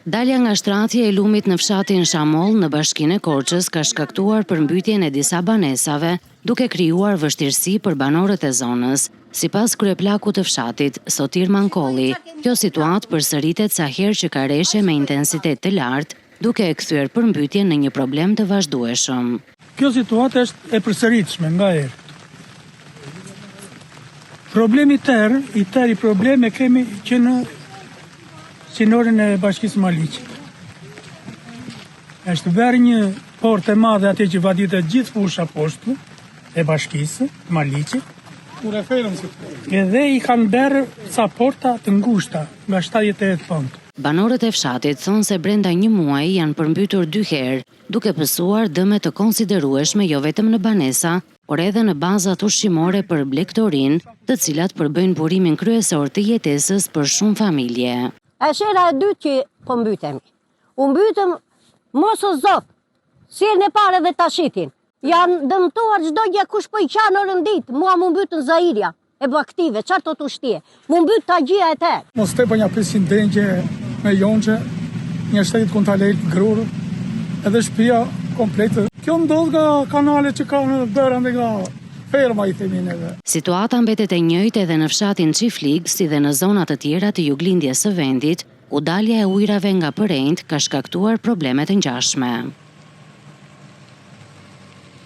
Dalja nga shtratja e lumit në fshatin Shamol në bashkinë e Korçës ka shkaktuar përmbytjen e disa banesave, duke krijuar vështirësi për banorët e zonës. Sipas kryeplakut të fshatit, Sotir Mankolli, kjo situatë përsëritet sa herë që ka rreshe me intensitet të lartë, duke e kthyer përmbytjen në një problem të vazhdueshëm. Kjo situatë është e përsëritshme nga herë. Problemi i probleme kemi që në sinorin e bashkisë Maliqit. Është bërë një portë e madhe aty që vaditet gjithë fusha poshtë e bashkisë Maliqit. Edhe i kanë bërë ca porta të ngushta nga 78 pënd. Banorët e fshatit thonë se brenda një muaji janë përmbytur 2 herë, duke pësuar dëme të konsiderueshme jo vetëm në banesa, por edhe në bazat ushqimore për blegtorin, të cilat përbëjnë burimin kryesor të jetesës për shumë familje. E shera e dytë që po mbytemi. U mbytëm mos o zot, sirën e pare dhe tashitin. Janë dëmtuar çdo gjë kush po i qanë orën ditë, mua mu mbytën Zairia e baktive, qartë të ushtje. Mu mbyt të gjia e te. Mos te për një prisin dengje me jonqe, një shtetit kun talejt grurë, edhe shtëpia kompletë. Kjo ndodh nga kanale që ka në bërën dhe nga ferma i themin edhe. Situata mbetet e njëjtë edhe në fshatin Çiflig, si dhe në zonat të tjera të juglindjes së vendit, ku dalja e ujrave nga përrejt ka shkaktuar probleme të ngjashme.